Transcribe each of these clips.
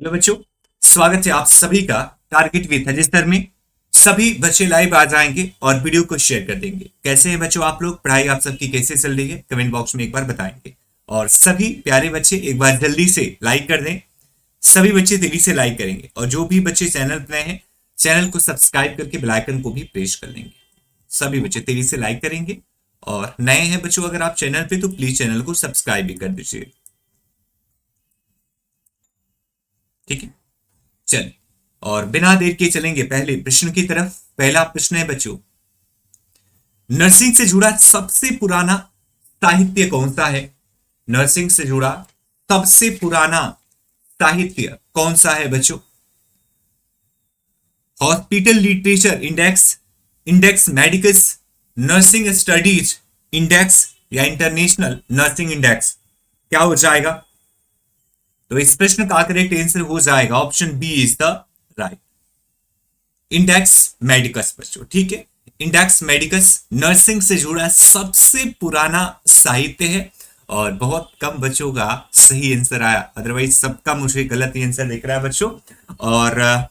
Hello बच्चों, स्वागत है आप सभी का टारगेट विथ रजिस्टर में। सभी बच्चे लाइव आ जाएंगे और वीडियो को शेयर कर देंगे। कैसे हैं बच्चों आप लोग? पढ़ाई आप सबकी कैसे चल रही है? कमेंट बॉक्स में एक बार बताएंगे। और सभी प्यारे बच्चे एक बार जल्दी से लाइक कर दें। सभी बच्चे तेजी से लाइक करेंगे और जो भी बच्चे चैनल पर नए हैं चैनल को सब्सक्राइब करके बेल आइकन को भी प्रेस कर लेंगे। सभी बच्चे तेजी से लाइक करेंगे और नए हैं बच्चों अगर आप चैनल पे तो प्लीज चैनल को सब्सक्राइब भी कर दीजिए। ठीक है, चल और बिना देर के चलेंगे पहले प्रश्न की तरफ। पहला प्रश्न है बच्चों, नर्सिंग से जुड़ा सबसे पुराना साहित्य कौन सा है? नर्सिंग से जुड़ा सबसे पुराना साहित्य कौन सा है बच्चों? Hospital literature index, index medicus, nursing studies index या इंटरनेशनल नर्सिंग इंडेक्स? क्या हो जाएगा? तो इस प्रश्न का करेक्ट आंसर हो जाएगा option B is the right, index medicus बच्चों। ठीक है, इंडेक्स मेडिकस नर्सिंग से जुड़ा सबसे पुराना साहित्य है और बहुत कम बच्चों का सही आंसर आया, अदरवाइज सबका मुझे गलत आंसर दिख रहा है बच्चों। और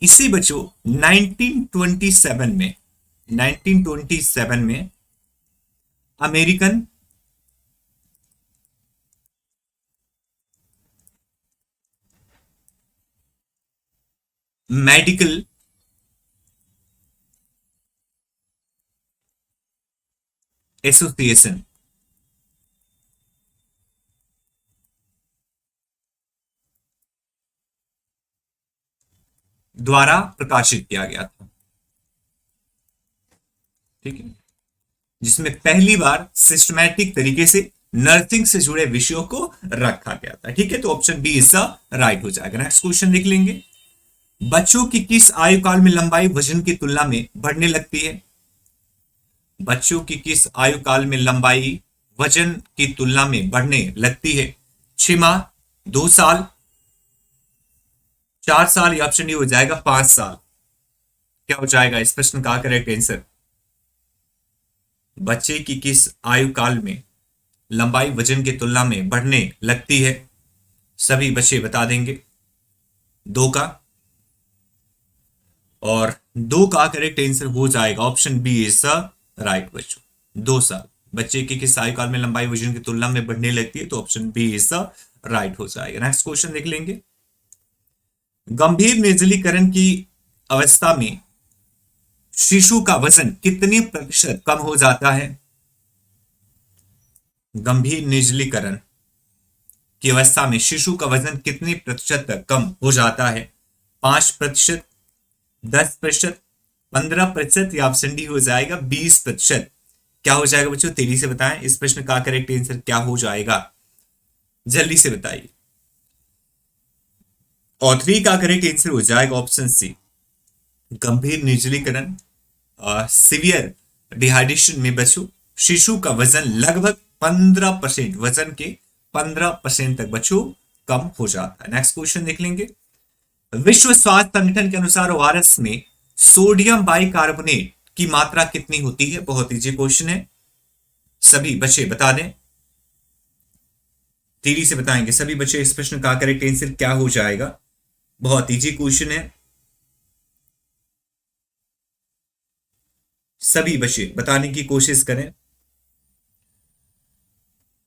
इसी बच्चों 1927 में अमेरिकन मेडिकल एसोसिएशन द्वारा प्रकाशित किया गया था। ठीक है, जिसमें पहली बार सिस्टमैटिक तरीके से नर्सिंग से जुड़े विषयों को रखा गया था। ठीक है, तो option B is the right हो जाएगा। नेक्स्ट क्वेश्चन देख लेंगे, बच्चों की किस आयु काल में लंबाई वजन की तुलना में बढ़ने लगती है? बच्चों की किस आयु काल में लंबाई वजन की तुलना में बढ़ने लगती है? 6 माह, 2 साल, 4 साल या ऑप्शन डी हो जाएगा 5 साल? क्या हो जाएगा इस प्रश्न का करेक्ट आंसर? बच्चे की किस आयु काल में लंबाई वजन की तुलना में बढ़ने लगती है? सभी बच्चे बता देंगे। 2 का, और 2 का करेक्ट आंसर हो जाएगा option B is the right बच्चों, 2 साल। बच्चे की किस आयु काल में लंबाई वजन की तुलना में बढ़ने लगती है? तो option B is the right हो जाएगा। नेक्स्ट क्वेश्चन देख लेंगे, गंभीर निर्जलीकरण की अवस्था में शिशु का वजन कितने प्रतिशत कम हो जाता है? गंभीर निर्जलीकरण की अवस्था में शिशु का वजन कितने प्रतिशत तक कम हो जाता है? 5%, 10%, 15% या ऑप्शन डी हो जाएगा 20%? क्या हो जाएगा बच्चों? तेजी से बताएं, इस प्रश्न का करेक्ट आंसर क्या हो जाएगा? जल्दी से बताइए। और 3 का करेक्ट आंसर हो जाएगा ऑप्शन सी, गंभीर निर्जलीकरण सीवियर डिहाइड्रेशन में बच्चों शिशु का वजन लगभग 15%, वजन के 15% तक बच्चों कम हो जाता है। नेक्स्ट क्वेश्चन देख लेंगे, विश्व स्वास्थ्य संगठन के अनुसार ओआरएस में सोडियम बाइकार्बोनेट की मात्रा कितनी होती है? बहुत इजी क्वेश्चन है, सभी बच्चे बता दें, तेजी से बताएंगे सभी बच्चे। इस प्रश्न का करेक्ट आंसर क्या हो जाएगा? बहुत इजी क्वेश्चन है, सभी बच्चे बताने की कोशिश करें।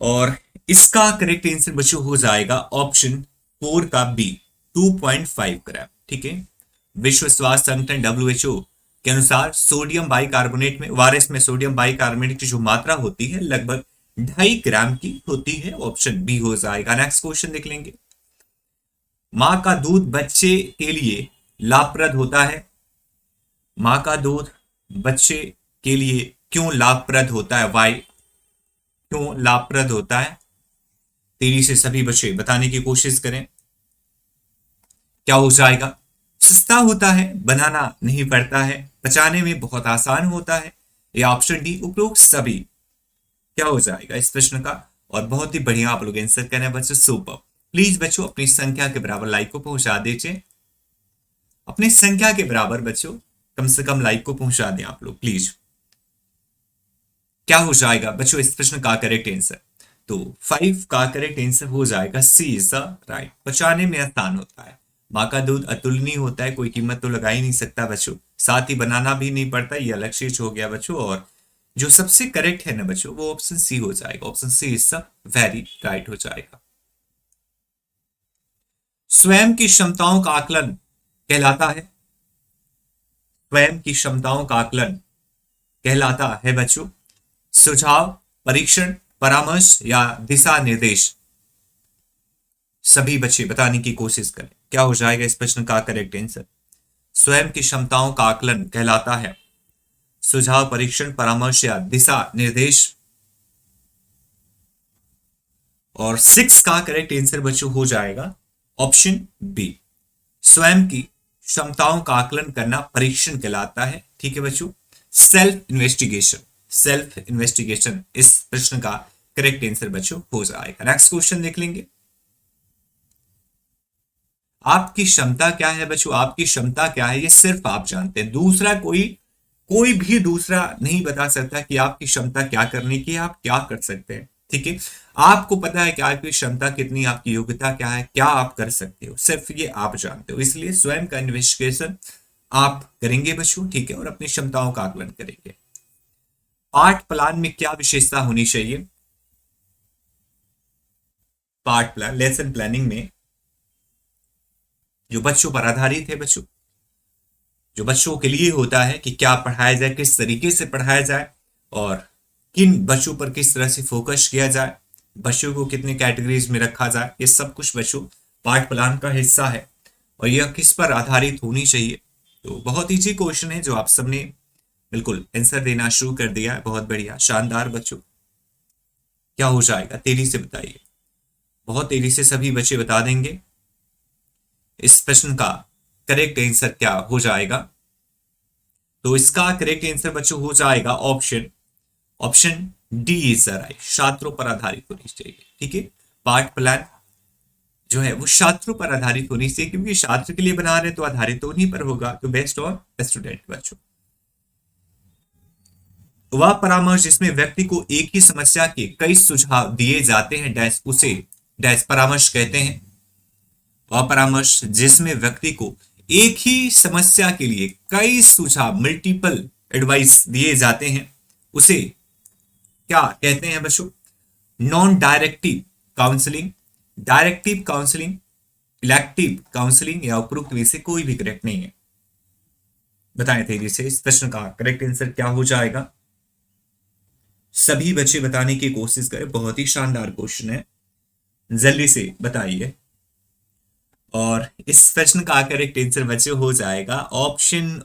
और इसका करेक्ट आंसर बच्चों हो जाएगा ऑप्शन 4 का बी, 2.5 ग्राम। ठीक है, विश्व स्वास्थ्य संगठन डब्ल्यूएचओ के अनुसार सोडियम बाइकार्बोनेट में, ओआरएस में सोडियम बाइकार्बोनेट की जो मात्रा होती है लगभग 2.5 ग्राम की होती है, ऑप्शन बी हो जाएगा। नेक्स्ट क्वेश्चन देख लेंगे, मां का दूध बच्चे के लिए लाभप्रद होता है? मां का दूध बच्चे के लिए क्यों लाभप्रद होता है? वाई, क्यों लाभप्रद होता है? तेजी से सभी बच्चे बताने की कोशिश करें। क्या हो जाएगा? सस्ता होता है, बनाना नहीं पड़ता है, पचाने में बहुत आसान होता है, या ऑप्शन डी उपरोक्त सभी? क्या हो जाएगा इस प्रश्न का? और बहुत ही बढ़िया आप लोग आंसर करें बच्चों, सुपर। प्लीज बच्चों अपनी संख्या के बराबर लाइक को पहुंचा दीजिए, अपनी संख्या के बराबर बच्चों कम से कम लाइक को पहुंचा दें आप लोग प्लीज। क्या हो जाएगा बच्चों इस प्रश्न का करेक्ट आंसर? तो 5 का करेक्ट आंसर हो जाएगा सी इज द राइट। पचाने में आसान होता है, माँ का दूध अतुलनीय होता है, कोई कीमत तो लगा ही नहीं सकता बच्चों, साथ ही बनाना भी नहीं पड़ता, ये अलग चीज हो गया बच्चों। और जो सबसे करेक्ट है ना बच्चों वो ऑप्शन सी हो जाएगा, option C is the very right हो जाएगा। स्वयं की क्षमताओं का आकलन कहलाता है, स्वयं की क्षमताओं का आकलन कहलाता है बच्चों सुझाव, परीक्षण, परामर्श या दिशा निर्देश। सभी बच्चे बताने की कोशिश करें क्या हो जाएगा इस प्रश्न का करेक्ट आंसर। स्वयं की क्षमताओं का आकलन कहलाता है सुझाव, परीक्षण, परामर्श या दिशा निर्देश। और 6 का करेक्ट आंसर बच्चों हो जाएगा ऑप्शन बी, स्वयं की क्षमताओं का आकलन करना परीक्षण कहलाता है। ठीक है बच्चों, सेल्फ इन्वेस्टिगेशन, सेल्फ इन्वेस्टिगेशन इस प्रश्न का करेक्ट आंसर बच्चों हो जाएगा। नेक्स्ट क्वेश्चन देख लेंगे। आपकी क्षमता क्या है बच्चों, आपकी क्षमता क्या है ये सिर्फ आप जानते हैं, दूसरा कोई भी दूसरा नहीं बता सकता कि आपकी क्षमता क्या करने की है, आप क्या कर सकते हैं। ठीक है, आपको पता है कि आपकी क्षमता कितनी, आपकी योग्यता क्या है, क्या आप कर सकते हो, सिर्फ ये आप जानते हो। इसलिए स्वयं का इन्वेस्टिगेशन आप करेंगे बच्चों, ठीक है, और अपनी क्षमताओं का आकलन करेंगे। पाठ प्लान में क्या विशेषता होनी चाहिए, पाठ प्लान लेसन प्लानिंग में जो बच्चों पर आधारित है बच्चों, जो बच्चों के लिए होता है कि क्या पढ़ाया जाए, किस तरीके से पढ़ाया जाए और किन बच्चों पर किस तरह से फोकस किया जाए, बच्चों को कितने कैटेगरीज में रखा जाए, ये सब कुछ बच्चों पाठ प्लान का हिस्सा है और यह किस पर आधारित होनी चाहिए। तो बहुत इजी क्वेश्चन है जो आप सबने बिल्कुल आंसर देना शुरू कर दिया है, बहुत बढ़िया, शानदार बच्चों। क्या हो जाएगा तेजी से बताइए, बहुत तेजी से सभी बच्चे बता देंगे इस प्रश्न का करेक्ट आंसर क्या हो जाएगा। तो इसका करेक्ट आंसर बच्चों हो जाएगा ऑप्शन डी इज राइट, छात्रों पर आधारित होनी चाहिए। ठीक है, पाठ प्लान जो है वो छात्रों पर आधारित होनी चाहिए, क्योंकि छात्र के लिए बना रहे तो आधारित तो उन्हीं पर होगा, तो बेस्ट ऑन स्टूडेंट बच्चों। वह परामर्श जिसमें व्यक्ति को एक ही समस्या के कई सुझाव दिए जाते हैं डैश उसे डैश परामर्श कहते हैं। वह परामर्श जिसमें व्यक्ति को एक ही समस्या के लिए कई सुझाव मल्टीपल एडवाइस दिए जाते हैं उसे क्या कहते हैं बच्चों, non directive counselling, directive counselling, elective counselling या उपरोक्त में से कोई भी करेक्ट नहीं है। बताएं तेजी से इस प्रश्न का करेक्ट आंसर क्या हो जाएगा, सभी बच्चे बताने की कोशिश करें, बहुत ही शानदार क्वेश्चन है, जल्दी से बताइए। और इस प्रश्न का करेक्ट आंसर बच्चे हो जाएगा ऑप्शन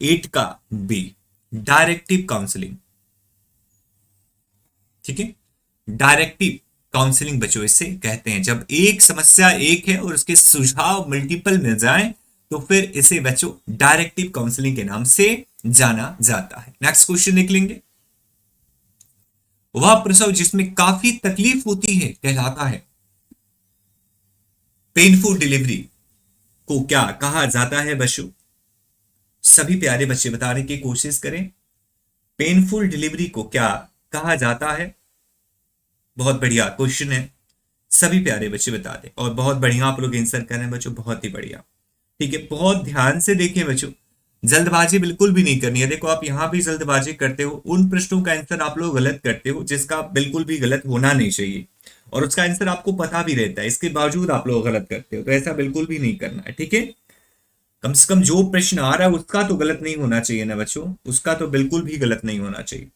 8 का बी, डायरेक्टिव काउंसलिंग। ठीक है, डायरेक्टिव काउंसलिंग बच्चों इसे कहते हैं, जब एक समस्या एक है और उसके सुझाव मल्टीपल मिल जाएं तो फिर इसे बच्चों डायरेक्टिव काउंसलिंग के नाम से जाना जाता है। नेक्स्ट क्वेश्चन देख लेंगे। वह प्रसव जिसमें काफी तकलीफ होती है कहलाता है, पेनफुल डिलीवरी को क्या कहा जाता है बच्चों, सभी प्यारे बच्चे बताने की कोशिश करें, पेनफुल डिलीवरी को क्या कहा जाता है। बहुत बढ़िया क्वेश्चन है, सभी प्यारे बच्चे बता दें और बहुत बढ़िया आप लोग आंसर कर रहे हैं बच्चों, बहुत ही बढ़िया। ठीक है, बहुत ध्यान से देखिए बच्चों, जल्दबाजी बिल्कुल भी नहीं करनी है। देखो आप यहां भी जल्दबाजी करते हो, उन प्रश्नों का आंसर आप लोग गलत करते हो जिसका बिल्कुल भी गलत होना नहीं चाहिए और उसका आंसर आपको पता भी रहता है, इसके बावजूद आप लोग गलत करते हो, तो ऐसा बिल्कुल भी नहीं करना है। ठीक है, कम से कम जो प्रश्न आ रहा है उसका तो गलत नहीं होना चाहिए ना बच्चों, उसका तो बिल्कुल भी गलत नहीं होना चाहिए।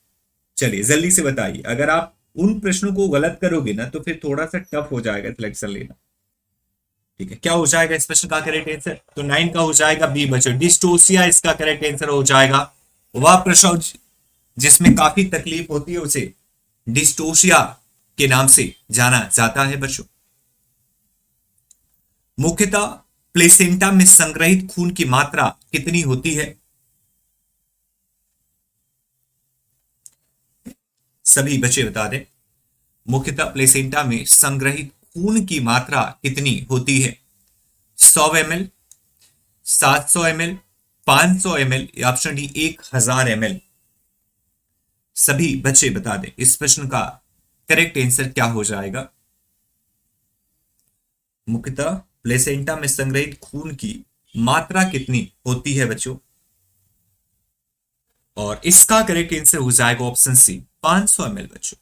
चलिए जल्दी से बताइए, अगर आप उन प्रश्नों को गलत करोगे ना तो फिर थोड़ा सा टफ हो जाएगा सिलेक्शन लेना। ठीक है, क्या हो जाएगा इस प्रश्न का करेक्ट आंसर, तो 9 का हो जाएगा बी बच्चों, डिस्टोसिया इसका करेक्ट आंसर हो जाएगा। वह प्रसव जिसमें काफी तकलीफ होती है उसे डिस्टोसिया के नाम से जाना जाता है बच्चों। मुख्यतः प्लेसेंटा में संग्रहित खून की मात्रा कितनी होती है, सभी बच्चे बता दें, मुख्यतः प्लेसेंटा में संग्रहित खून की मात्रा कितनी होती है, 100 ml, 700 ml, 500 ml या ऑप्शन डी 1000 ml। सभी बच्चे बता दें इस प्रश्न का करेक्ट आंसर क्या हो जाएगा? मुख्यतः प्लेसेंटा में संग्रहित खून की मात्रा कितनी होती है बच्चों? और इसका करेक्ट आंसर हो जाएगा ऑप्शन सी 500 ml बच्चों।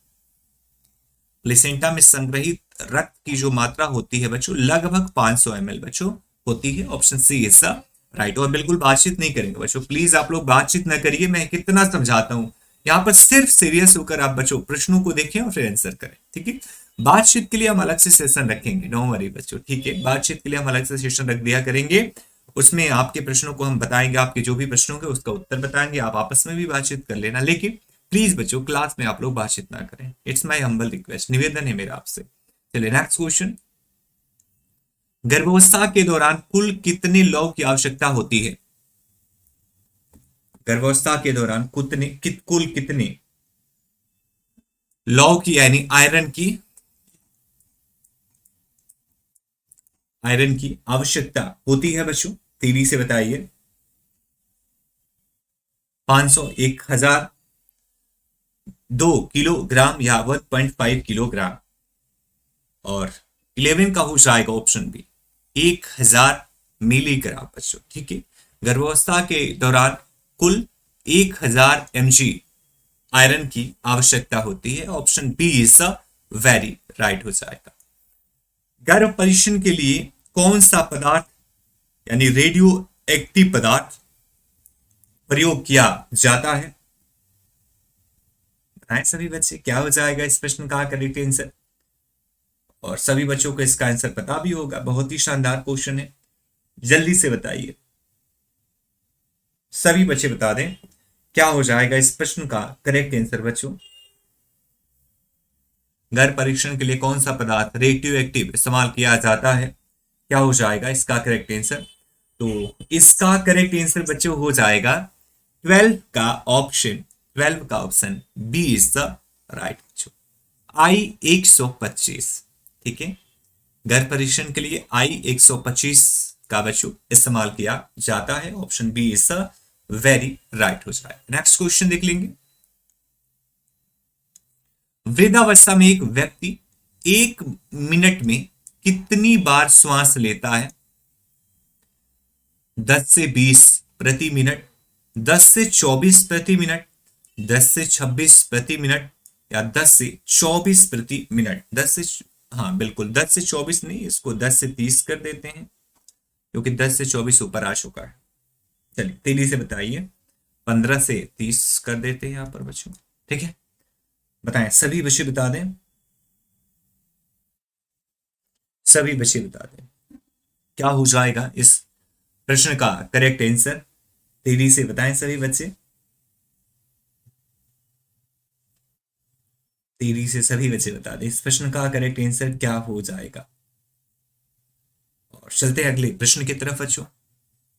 प्लेसेंटा में संग्रहित रक्त की जो मात्रा होती है बच्चों लगभग 500 ml बच्चों होती है। Option C is the right. और बिल्कुल बातचीत नहीं करेंगे बच्चों, प्लीज आप लोग बातचीत ना करिए, मैं कितना समझाता हूं। यहाँ पर सिर्फ सीरियस होकर आप बच्चों प्रश्नों को देखें और फिर आंसर करें, ठीक है। बातचीत के लिए हम अलग से सेशन रखेंगे, नो वरी बच्चों, ठीक है। बातचीत के लिए हम अलग से सेशन रख दिया करेंगे, उसमें आपके प्रश्नों को हम बताएंगे, आपके जो भी प्रश्न होंगे उसका उत्तर बताएंगे, आप आपस में भी बातचीत कर लेना। लेकिन प्लीज बच्चों क्लास में आप लोग बातचीत ना करें, इट्स माय हम्बल रिक्वेस्ट, निवेदन है मेरा आपसे। चलिए नेक्स्ट क्वेश्चन। गर्भावस्था के दौरान कुल कितने लौह की आवश्यकता होती है? गर्भावस्था के दौरान कुल कितने लौह की यानी आयरन की आवश्यकता होती है बच्चों? तेजी से बताइए। 500, 1000, 2 किलोग्राम या 1.5 किलोग्राम। और 11 का हो जाएगा ऑप्शन बी 1000 मिलीग्राम बच्चों, ठीक है। गर्भावस्था के दौरान कुल 1000 mg आयरन की आवश्यकता होती है। Option B is the very right हो जाएगा। गर्भ परीक्षण के लिए कौन सा पदार्थ यानी रेडियो एक्टिव पदार्थ प्रयोग किया जाता है? बताएं सभी बच्चे क्या हो जाएगा इस प्रश्न का करेक्ट आंसर। और सभी बच्चों को इसका आंसर पता भी होगा, बहुत ही शानदार क्वेश्चन है, जल्दी से बताइए। सभी बच्चे बता दें क्या हो जाएगा इस प्रश्न का करेक्ट आंसर बच्चों। गर्भ परीक्षण के लिए कौन सा पदार्थ रेडियो एक्टिव इस्तेमाल किया जाता है, क्या हो जाएगा इसका करेक्ट आंसर? तो इसका करेक्ट आंसर बच्चों हो जाएगा 12 का option B is the right बच्चों, I-125, ठीक है। गर्भ परीक्षण के लिए I-125 का बच्चों इस्तेमाल किया जाता है। Option B is the very right हो जाएगा। नेक्स्ट क्वेश्चन देख लेंगे। वृद्धावस्था में एक व्यक्ति 1 मिनट में कितनी बार श्वास लेता है? 10 से 20 प्रति मिनट, 10 से 24 प्रति मिनट, 10 से 26 प्रति मिनट, या 10 से 24 प्रति मिनट। 10 से हाँ बिल्कुल 10 से 24 नहीं, इसको 10 से 30 कर देते हैं क्योंकि 10 से 24 ऊपर आ चुका है। चलिए तेजी से बताइए, 15 से 30 कर देते हैं यहाँ पर बच्चों, ठीक है। बताएं सभी बच्चे बता दें, सभी बच्चे बता दें क्या हो जाएगा इस प्रश्न का करेक्ट आंसर। तेजी से बताएं सभी बच्चे, तेजी से सभी बच्चे बता दें इस प्रश्न का करेक्ट आंसर क्या हो जाएगा। और चलते हैं अगले प्रश्न की तरफ बच्चों।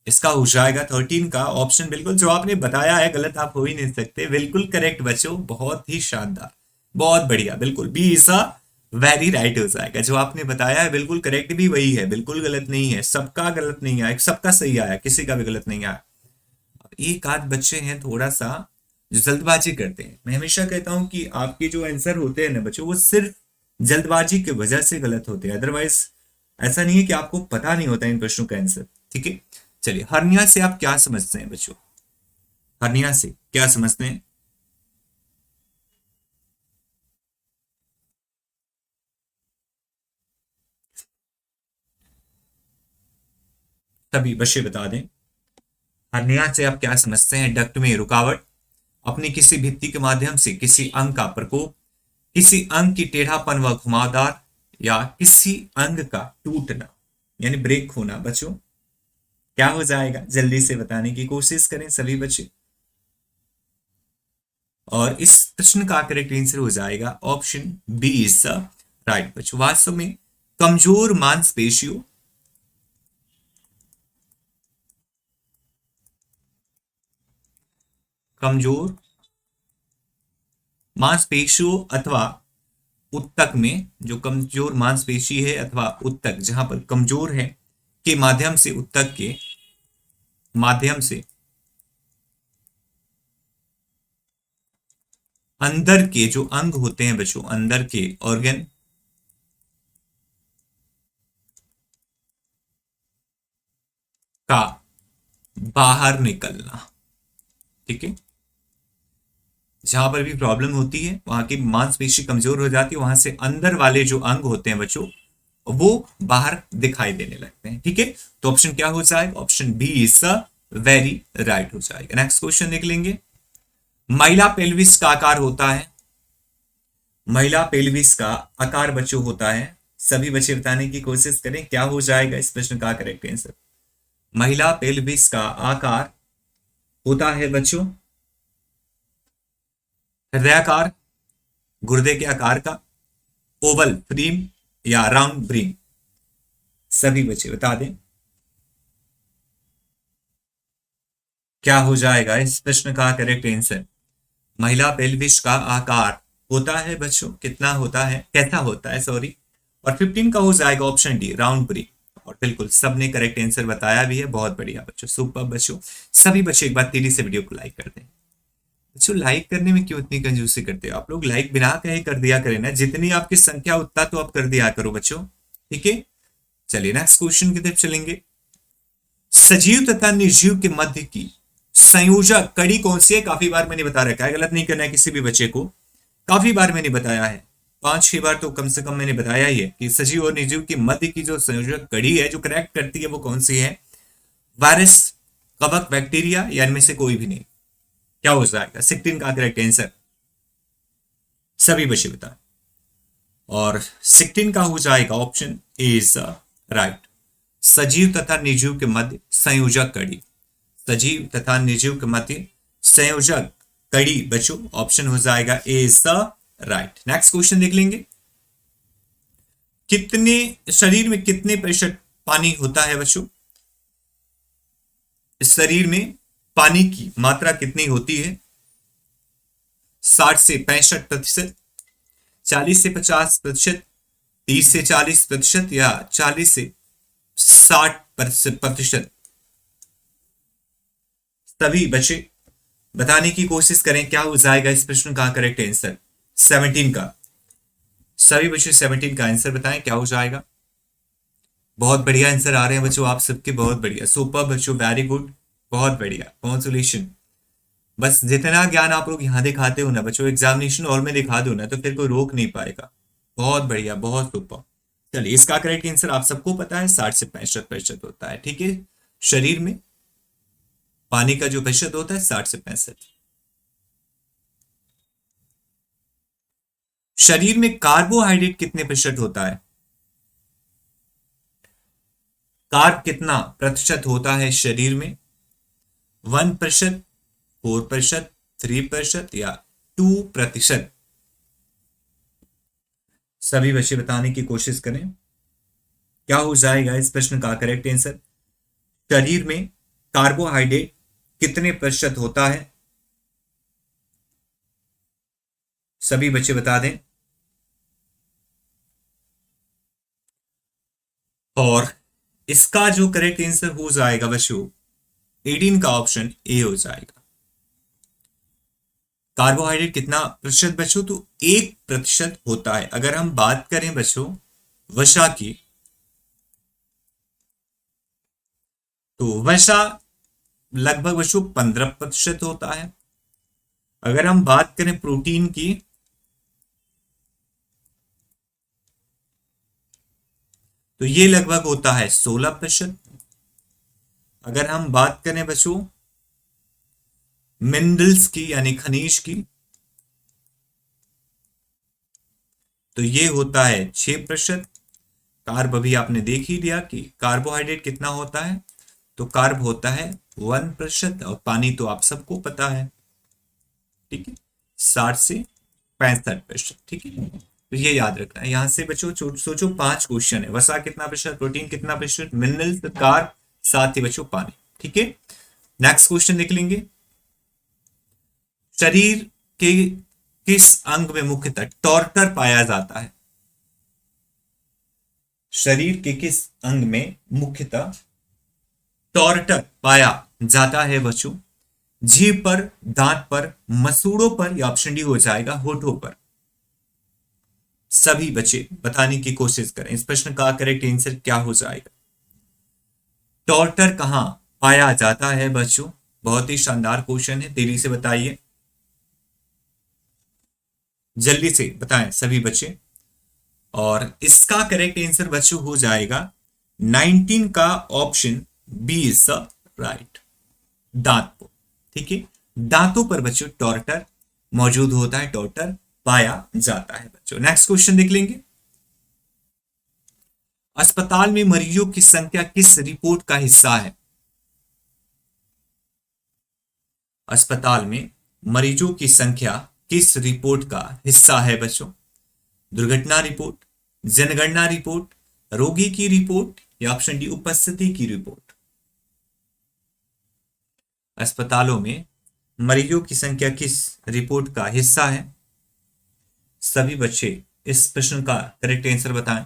इसका हो जाएगा 13 का ऑप्शन, बिल्कुल जो आपने बताया है गलत आप हो ही नहीं सकते, बिल्कुल करेक्ट बच्चों, बहुत ही शानदार, बहुत बढ़िया, बिल्कुल B is a very right हो जाएगा। जो आपने बताया है बिल्कुल करेक्ट भी वही है, बिल्कुल गलत नहीं है, सबका गलत नहीं आया, सबका सही आया, किसी का भी गलत नहीं आया। एक आध बच्चे हैं थोड़ा सा जो जल्दबाजी करते हैं। मैं हमेशा कहता हूं कि आपके जो आंसर होते हैं ना बच्चों वो सिर्फ जल्दबाजी की वजह से गलत होते हैं, अदरवाइज ऐसा नहीं है कि आपको पता नहीं होता इन प्रश्नों का आंसर, ठीक है। चलिए हर्निया से आप क्या समझते हैं बच्चों? हर्निया से क्या समझते हैं? तभी बच्चे बता दें हर्निया से आप क्या समझते हैं? डक्ट में रुकावट, अपनी किसी भित्ति के माध्यम से किसी अंग का प्रकोप, किसी अंग की टेढ़ापन व घुमावदार, या किसी अंग का टूटना यानी ब्रेक होना बच्चों। क्या हो जाएगा जल्दी से बताने की कोशिश करें सभी बच्चे। और इस प्रश्न का करेक्ट आंसर हो जाएगा option B is the right बच्चों। वास्तव में कमजोर मांसपेशियों, कमजोर मांसपेशियों अथवा उत्तक में, जो कमजोर मांसपेशी है अथवा उत्तक जहां पर कमजोर है के माध्यम से, उत्तक के माध्यम से अंदर के जो अंग होते हैं बच्चों, अंदर के ऑर्गन का बाहर निकलना। ठीक है, जहां पर भी प्रॉब्लम होती है, वहां की मांसपेशी कमजोर हो जाती है, वहां से अंदर वाले जो अंग होते हैं बच्चों वो बाहर दिखाई देने लगते हैं। ठीक है, तो ऑप्शन क्या हो जाएगा? Option B is very right हो जाएगा। नेक्स्ट क्वेश्चन देख लेंगे। महिला पेल्विस का आकार होता है, महिला पेल्विस का आकार बच्चों होता है, सभी बच्चे बताने की कोशिश करें क्या हो जाएगा इस प्रश्न का करेक्ट आंसर। महिला पेल्विस का आकार होता है बच्चों हृदयाकार, गुर्दे के आकार का, ओवल फ्रीम या राउंड ब्रीम, सभी बच्चे बता दें क्या हो जाएगा इस प्रश्न का करेक्ट आंसर। महिला पेल्विस का आकार होता है बच्चों, कितना होता है, कैसा होता है सॉरी, और 15 का हो जाएगा ऑप्शन डी राउंड ब्रीम। और बिल्कुल सबने करेक्ट आंसर बताया भी है, बहुत बढ़िया बच्चों, सुपर बच्चों। सभी बच्चे एक बार तेजी से वीडियो को लाइक कर दें। बच्चों लाइक करने में क्यों इतनी कंजूसी करते हो आप लोग? लाइक बिना कहे कर दिया करें ना, जितनी आपकी संख्या उतना तो आप कर दिया करो बच्चों। ठीक है, चलिए नेक्स्ट क्वेश्चन की तरफ चलेंगे। सजीव तथा निर्जीव के मध्य की संयोजक कड़ी कौन सी है? काफी बार मैंने बता रखा है, गलत नहीं करना है किसी भी बच्चे को, काफी बार मैंने बताया है, 5-6 बार तो कम से कम मैंने बताया ही है कि सजीव और निर्जीव के मध्य की जो संयोजक कड़ी है जो करेक्ट करती है वो कौन सी है? वायरस, कवक, बैक्टीरिया या इनमें से कोई भी नहीं। क्या हो जाएगा 16 का करेक्ट आंसर? सभी बच्चे बताएं। और 16 का हो जाएगा ऑप्शन इज राइट, सजीव तथा निर्जीव के मध्य संयोजक कड़ी, सजीव तथा निर्जीव के मध्य संयोजक कड़ी बच्चों ऑप्शन हो जाएगा A is the right. Next question देख लेंगे। कितने शरीर में कितने प्रतिशत पानी होता है बच्चों? इस शरीर में पानी की मात्रा कितनी होती है? 60 से 65%, 40 से 50%, 30 से 40% या 40 से 60%? सभी बच्चे बताने की कोशिश करें क्या हो जाएगा इस प्रश्न का करेक्ट आंसर। 17 का, सभी बच्चे 17 का आंसर बताएं क्या हो जाएगा। बहुत बढ़िया आंसर आ रहे हैं बच्चों आप सबके, बहुत बढ़िया, सुपर बच्चों, वेरी गुड, बहुत बढ़िया, कॉन्ग्रेचुलेशन। बस जितना ज्ञान आप लोग यहाँ दिखाते हो ना बच्चों, एग्जामिनेशन हॉल में दिखा दो ना तो फिर कोई रोक नहीं पाएगा। बहुत बढ़िया, बहुत सुपर। चलिए इसका करेक्ट आंसर आप सबको पता है, 60 से 65% होता है। ठीक है, शरीर में पानी का जो प्रतिशत होता है 60 से 65। शरीर में कार्बोहाइड्रेट कितने प्रतिशत होता है? कार्ब कितना प्रतिशत होता है शरीर में? 1%, 4%, 3% या 2%? सभी बच्चे बताने की कोशिश करें क्या हो जाएगा इस प्रश्न का करेक्ट आंसर। शरीर में कार्बोहाइड्रेट कितने प्रतिशत होता है? सभी बच्चे बता दें। और इसका जो करेक्ट आंसर हो जाएगा बच्चों 18 का ऑप्शन ए हो जाएगा। कार्बोहाइड्रेट कितना प्रतिशत बच्चों? तो 1% होता है। अगर हम बात करें बच्चों वसा की, तो वसा लगभग बच्चों 15% होता है। अगर हम बात करें प्रोटीन की, तो ये लगभग होता है 16%। अगर हम बात करें बच्चों मिनरल्स की यानी खनिज की, तो ये होता है 6%। कार्ब अभी आपने देख ही लिया कि कार्बोहाइड्रेट कितना होता है, तो कार्ब होता है 1%, और पानी तो आप सबको पता है। ठीक है, 60 से 65%। ठीक है, तो ये याद रखना है। यहां से बच्चों सोचो 5 क्वेश्चन है, वसा कितना प्रतिशत, प्रोटीन कितना प्रतिशत, मिनरल्स, कार्ब, साथ ही बच्चों पानी। ठीक है, नेक्स्ट क्वेश्चन देख लेंगे। शरीर के किस अंग में मुख्यतः टॉर्टर पाया जाता है? शरीर के किस अंग में मुख्यतः टॉर्टर पाया जाता है बच्चों? जीभ पर, दांत पर, मसूड़ों पर, या ऑप्शन डी हो जाएगा होठों पर। सभी बच्चे बताने की कोशिश करें इस प्रश्न का करेक्ट आंसर क्या हो जाएगा। टॉर्टर कहां पाया जाता है बच्चों? बहुत ही शानदार क्वेश्चन है, तेजी से बताइए, जल्दी से बताएं सभी बच्चे। और इसका करेक्ट आंसर बच्चों हो जाएगा 19 का option B is the right, दांत पर। ठीक है, दांतों पर बच्चों टॉर्टर मौजूद होता है, टॉर्टर पाया जाता है बच्चों। नेक्स्ट क्वेश्चन देख लेंगे। अस्पताल में मरीजों की संख्या किस रिपोर्ट का हिस्सा है? अस्पताल में मरीजों की संख्या किस रिपोर्ट का हिस्सा है बच्चों? दुर्घटना रिपोर्ट, जनगणना रिपोर्ट, रोगी की रिपोर्ट, या ऑप्शन डी उपस्थिति की रिपोर्ट। अस्पतालों में मरीजों की संख्या किस रिपोर्ट का हिस्सा है? सभी बच्चे इस प्रश्न का करेक्ट आंसर बताएं।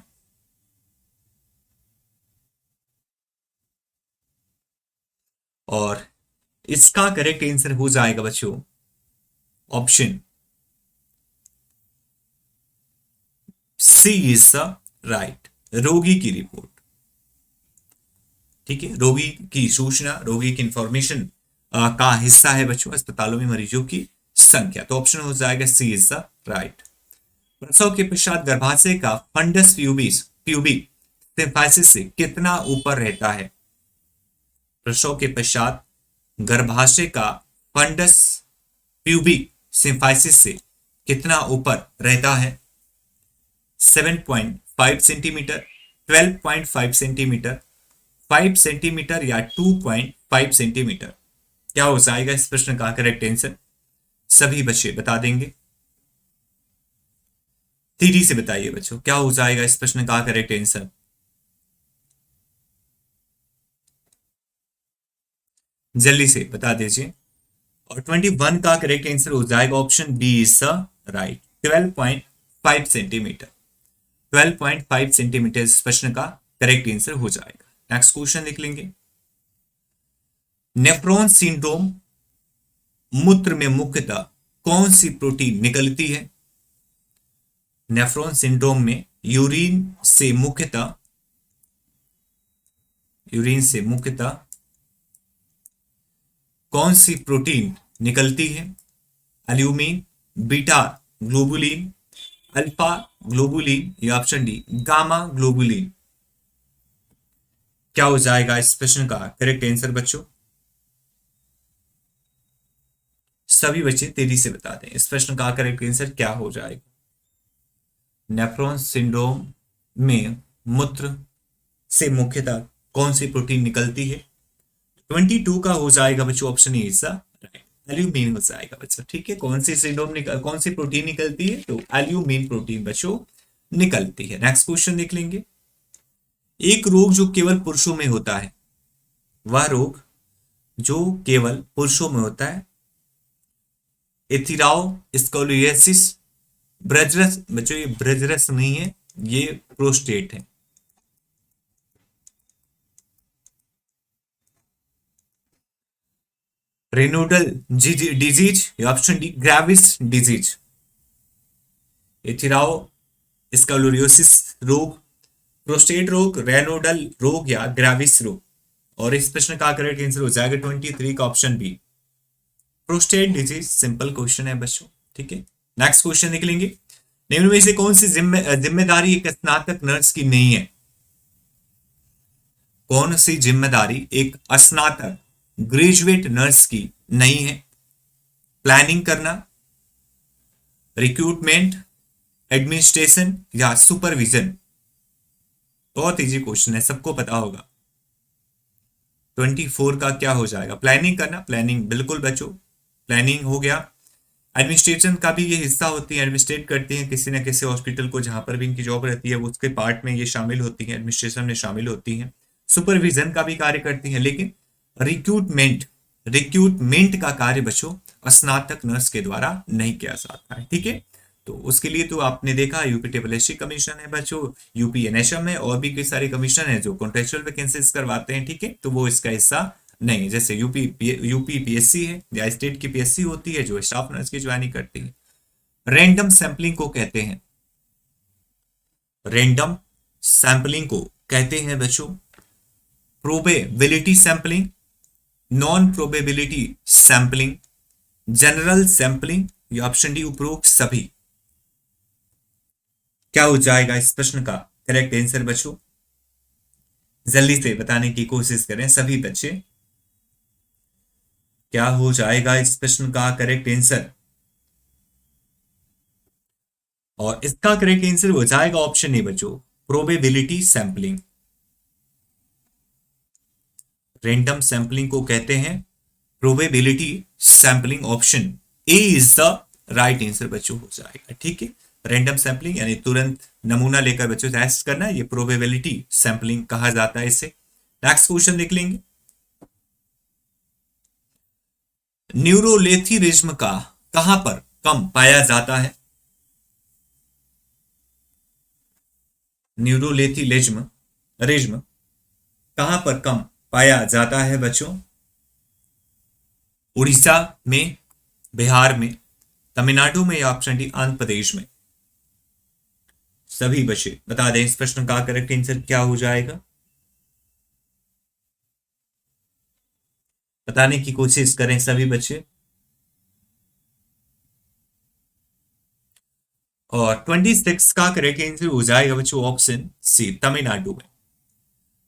और इसका करेक्ट आंसर हो जाएगा बच्चों option C is the right, रोगी की रिपोर्ट। ठीक है, रोगी की सूचना, रोगी की इंफॉर्मेशन का हिस्सा है बच्चों अस्पतालों में मरीजों की संख्या। तो ऑप्शन हो जाएगा सी इज द राइट। प्रसव के पश्चात गर्भाशय का फंडस प्यूबिक सिम्फाइसिस से कितना ऊपर रहता है? प्रसव के पश्चात गर्भाशय का फंडस प्यूबिक सिम्फाइसिस से कितना ऊपर रहता है? 7.5 सेंटीमीटर, 12.5 सेंटीमीटर, 5 सेंटीमीटर, या 2.5 सेंटीमीटर। क्या हो जाएगा इस प्रश्न का करेक्ट आंसर? सभी बच्चे बता देंगे, तेजी से बताइए बच्चों, क्या हो जाएगा इस प्रश्न का करेक्ट आंसर? जल्दी से बता दीजिए। और 21 का करेक्ट आंसर हो जाएगा option B is the right, 12.5 centimetre. 12.5 centimetre इस प्रश्न का करेक्ट आंसर हो जाएगा। नेक्स्ट क्वेश्चन देख लेंगे। नेफ्रॉन सिंड्रोम मूत्र में मुख्यतः कौन सी प्रोटीन निकलती है? नेफ्रॉन सिंड्रोम में यूरिन से मुख्यतः कौन सी प्रोटीन निकलती है? एल्यूमिन, बीटा ग्लोबुलिन, अल्फा ग्लोबुलिन, या ऑप्शन डी गामा ग्लोबुलिन। क्या हो जाएगा इस प्रश्न का करेक्ट आंसर बच्चों? सभी बच्चे तेजी से बता दें इस प्रश्न का करेक्ट आंसर क्या हो जाएगा। नेफ्रॉन सिंड्रोम में मूत्र से मुख्यतः कौन सी प्रोटीन निकलती है? 22 का हो जाएगा बच्चों ऑप्शन ए इज राइट, एल्यूमिन हो जाएगा बच्चों। ठीक है, कौन सी प्रोटीन निकलती है? तो एल्यूमिन प्रोटीन बच्चों निकलती है। नेक्स्ट क्वेश्चन देख लेंगे। एक रोग जो केवल पुरुषों में होता है, वह रोग जो केवल पुरुषों में होता है, एथिराओ स्कोलियोसिस, ब्रजरस बच्चों, ये ब्रजरस नहीं है, ये प्रोस्टेट है। Raynaud disease, option D Graves disease. एथिराओ स्कोलियोसिस रोग, प्रोस्टेट रोग, रेनोडल रोग, या ग्रेविस रोग। और इस प्रश्न का करेक्ट आंसर हो जाएगा 23 का option B, prostate disease. Simple question है बच्चों। ठीक है, नेक्स्ट क्वेश्चन देख लेंगे। निम्न में से कौन सी जिम्मेदारी एक स्नातक नर्स की नहीं है? कौन सी जिम्मेदारी एक स्नातक ग्रेजुएट नर्स की नहीं है? प्लानिंग करना, रिक्रूटमेंट, एडमिनिस्ट्रेशन, या सुपरविजन। बहुत इजी क्वेश्चन है, सबको पता होगा। 24 का क्या हो जाएगा? प्लानिंग करना, प्लानिंग बिल्कुल बच्चों, प्लानिंग हो गया। एडमिनिस्ट्रेशन का भी ये हिस्सा होती है, एडमिनिस्ट्रेट करती हैं किसी न किसी हॉस्पिटल को, जहां पर भी इनकी जॉब रहती है वो उसके पार्ट में ये शामिल होती है, एडमिनिस्ट्रेशन में शामिल होती हैं। सुपरविजन का भी कार्य करती हैं, लेकिन रिक्रूटमेंट का कार्य बच्चों स्नातक नर्स के द्वारा नहीं किया जाता है। ठीक है, तो उसके लिए तो आपने देखा यूपी ट्रिपल एससी कमीशन है बच्चों, यूपी एनएचएम है, और भी कई सारे कमीशन है जो कॉन्ट्रेक्चुअल वैकेंसीज करवाते हैं। ठीक है, तो वो इसका हिस्सा नहीं, जैसे यूपी पीएससी है या स्टेट की पीएससी होती है जो स्टाफ नर्स की ज्वाइनिंग करती है। रैंडम सैंपलिंग को कहते हैं, रैंडम सैंपलिंग को कहते हैं बच्चों probability sampling, non probability sampling, general sampling, या ऑप्शन डी उपरोक्त सभी। क्या हो जाएगा इस प्रश्न का करेक्ट आंसर बच्चों? जल्दी से बताने की कोशिश करें सभी बच्चे, क्या हो जाएगा इस प्रश्न का करेक्ट आंसर? और इसका करेक्ट आंसर हो जाएगा ऑप्शन ए बच्चों, प्रोबेबिलिटी सैंपलिंग। रैंडम सैंपलिंग को कहते हैं probability sampling, option A is the right answer बच्चों हो जाएगा। ठीक है, रैंडम सैंपलिंग यानी तुरंत नमूना लेकर बच्चों टेस्ट करना, ये प्रोबेबिलिटी सैंपलिंग कहा जाता है इसे। नेक्स्ट क्वेश्चन देख लेंगे। न्यूरोलेथीरिज्म का कहां पर कम पाया जाता है? न्यूरोलेथीरिज्म रिज्म कहां पर कम पाया जाता है बच्चों? उड़ीसा में, बिहार में, तमिलनाडु में, या ऑप्शन डी आंध्र प्रदेश में? सभी बच्चे बता दें इस प्रश्न का करेक्ट आंसर क्या हो जाएगा, बताने की कोशिश करें सभी बच्चे। और 26 का करेक्ट आंसर हो जाएगा बच्चों ऑप्शन सी, तमिलनाडु में।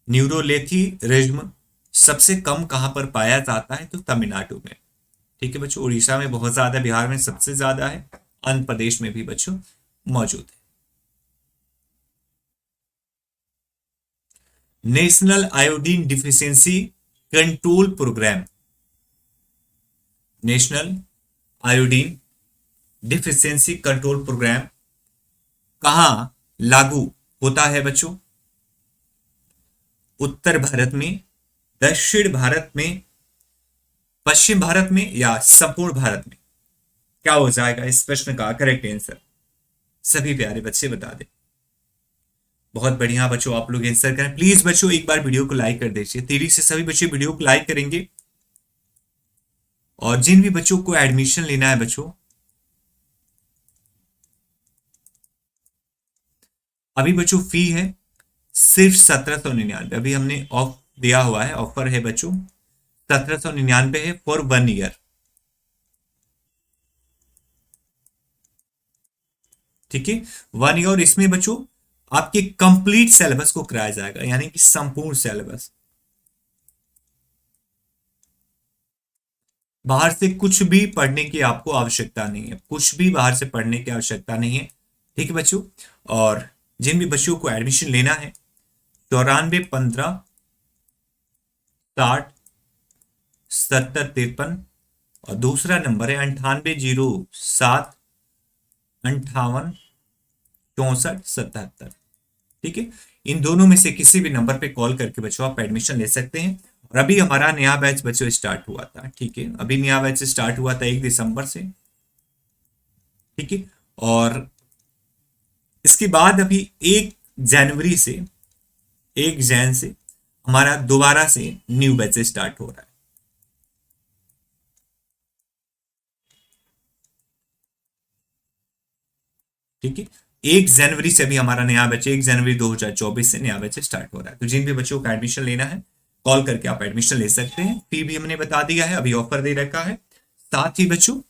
न्यूरोलेथीरिज्म सबसे कम कहां पर पाया जाता है? तो तमिलनाडु में। ठीक है बच्चों, उड़ीसा में बहुत ज्यादा, बिहार में सबसे ज्यादा है, आंध्र प्रदेश में भी बच्चों मौजूद है। National iodine deficiency control programme, national iodine deficiency control programme कहां लागू होता है बच्चों? उत्तर भारत में, दक्षिण भारत में, पश्चिम भारत में, या संपूर्ण भारत में? क्या हो जाएगा इस प्रश्न का करेक्ट आंसर? सभी प्यारे बच्चे बता दें। बहुत बढ़िया बच्चों, आप लोग आंसर करें प्लीज बच्चों, एक बार वीडियो को लाइक कर दीजिए, तेजी से सभी बच्चे वीडियो को लाइक करेंगे। और जिन भी बच्चों को एडमिशन लेना है बच्चों, अभी बच्चों फी है सिर्फ 1799, अभी हमने ऑफ दिया हुआ है, ऑफर है बच्चों 1799 है फॉर 1 ईयर। ठीक है, 1 ईयर, इसमें बच्चों आपके कंप्लीट सिलेबस को कराया जाएगा, यानी कि संपूर्ण सिलेबस। बाहर से कुछ भी पढ़ने की आपको आवश्यकता नहीं है, कुछ भी बाहर से पढ़ने की आवश्यकता नहीं है। ठीक है बच्चों, और जिन भी बच्चों को एडमिशन लेना है 9415607053, और दूसरा नंबर है 9807586477। ठीक है, इन दोनों में से किसी भी नंबर पे कॉल करके बच्चों आप एडमिशन ले सकते हैं। और अभी हमारा नया बैच बच्चों स्टार्ट हुआ था। ठीक है, अभी नया बैच स्टार्ट हुआ था 1 दिसंबर से। ठीक है, और इसके बाद अभी 1 जनवरी से, 1 जैन से हमारा दोबारा से न्यू बैच स्टार्ट हो रहा है। ठीक है, 1 जनवरी से अभी हमारा नया बैच, 1 जनवरी 2024 से नया बैच स्टार्ट हो रहा है। तो जिन भी बच्चों का एडमिशन लेना है कॉल करके आप एडमिशन ले सकते हैं। फी भी हमने बता दिया है, अभी ऑफर दे रखा है, साथ ही बच्चों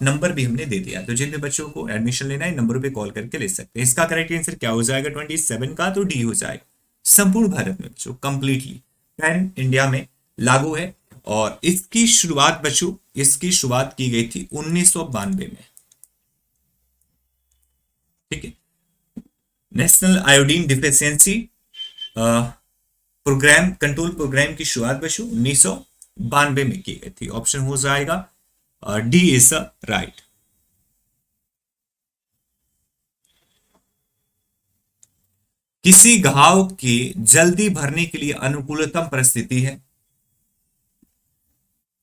नंबर भी हमने दे दिया। तो जिन भी बच्चों को एडमिशन लेना है नंबर पे कॉल करके ले सकते हैं। इसका करेक्ट आंसर क्या हो जाएगा 27 का? तो डी हो जाएगा। संपूर्ण भारत में बच्चों कंप्लीटली पैन इंडिया में लागू है। और इसकी शुरुआत बच्चों, इसकी शुरुआत की गई थी 1992 में। ठीक है, national iodine deficiency programme, control programme की शुरुआत बच्चों 1992 में की गई थी। ऑप्शन हो जाएगा डी इज द राइट। किसी घाव के जल्दी भरने के लिए अनुकूलतम परिस्थिति है,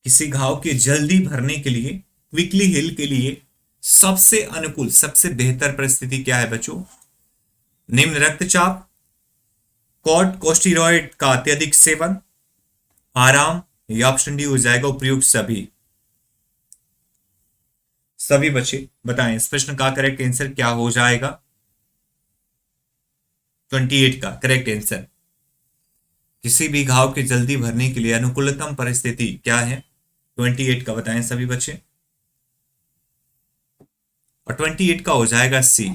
किसी घाव के जल्दी भरने के लिए, क्विकली हील के लिए सबसे अनुकूल, सबसे बेहतर परिस्थिति क्या है बच्चों? निम्न रक्तचाप, कॉर्टिकोस्टेरॉइड का अत्यधिक सेवन, आराम, या ऑप्शन डी हो जाएगा उपयुक्त सभी। सभी बच्चे बताएं इस प्रश्न का करेक्ट आंसर क्या हो जाएगा। 28 का करेक्ट आंसर, किसी भी घाव के जल्दी भरने के लिए अनुकूलतम परिस्थिति क्या है। 28 का बताएं सभी बच्चे, और 28 का हो जाएगा सी।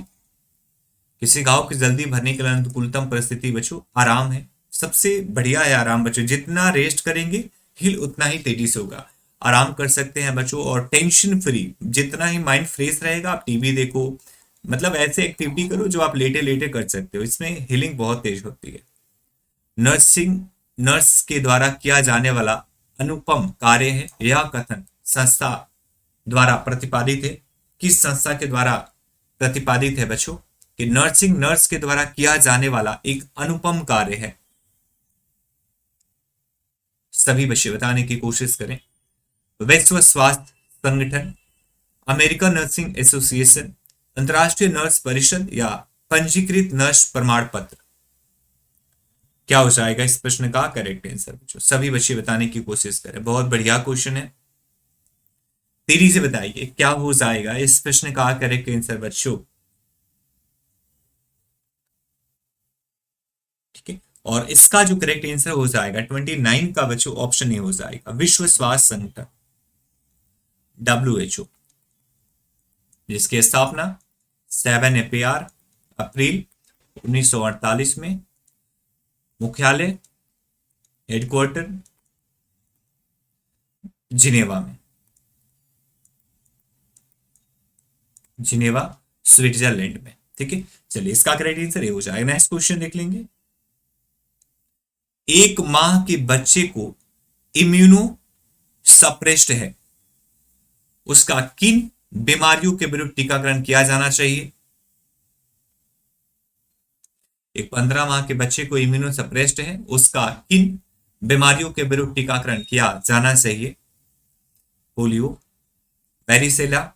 किसी घाव की जल्दी भरने के लिए अनुकूलतम परिस्थिति बच्चों आराम है, सबसे बढ़िया है आराम बच्चों। जितना रेस्ट करेंगे हील उतना ही तेजी से होगा। आराम कर सकते हैं बच्चों, और टेंशन फ्री, जितना ही माइंड फ्रेश रहेगा। आप टीवी देखो, मतलब ऐसे एक्टिविटी करो जो आप लेटे लेटे कर सकते हो, इसमें हीलिंग बहुत तेज होती है। नर्सिंग, नर्स के द्वारा किया जाने वाला अनुपम कार्य है, यह कथन संस्था द्वारा प्रतिपादित है। किस संस्था के द्वारा प्रतिपादित है बच्चों कि नर्सिंग नर्स के द्वारा किया जाने वाला एक अनुपम कार्य है। सभी बच्चे बताने की कोशिश करें। विश्व स्वास्थ्य संगठन, अमेरिकन नर्सिंग एसोसिएशन, अंतर्राष्ट्रीय नर्स परिषद, या पंजीकृत नर्स प्रमाण पत्र। क्या हो जाएगा इस प्रश्न का करेक्ट आंसर बच्चों। सभी बच्चे बताने की कोशिश करें, बहुत बढ़िया क्वेश्चन है, तेजी से बताइए क्या हो जाएगा इस प्रश्न का करेक्ट आंसर बच्चों। ठीक है, और इसका जो करेक्ट आंसर हो जाएगा 29 का बच्चों ऑप्शन ए हो जाएगा, विश्व स्वास्थ्य संगठन WHO, जिसकी स्थापना 7 अप्रैल 1948 में, मुख्यालय हेडक्वार्टर जिनेवा में, जिनेवा स्विट्जरलैंड में। ठीक है, चलिए इसका करेक्ट आंसर ये हो जाएगा। नेक्स्ट क्वेश्चन देख लेंगे। एक माह के बच्चे को इम्यूनो सप्रेस्ड है, उसका किन बीमारियों के विरुद्ध टीकाकरण किया जाना चाहिए। एक 15 माह के बच्चे को इम्यूनो सप्रेस्ड है, उसका किन बीमारियों के विरुद्ध टीकाकरण किया जाना चाहिए। पोलियो, वेरिसेला,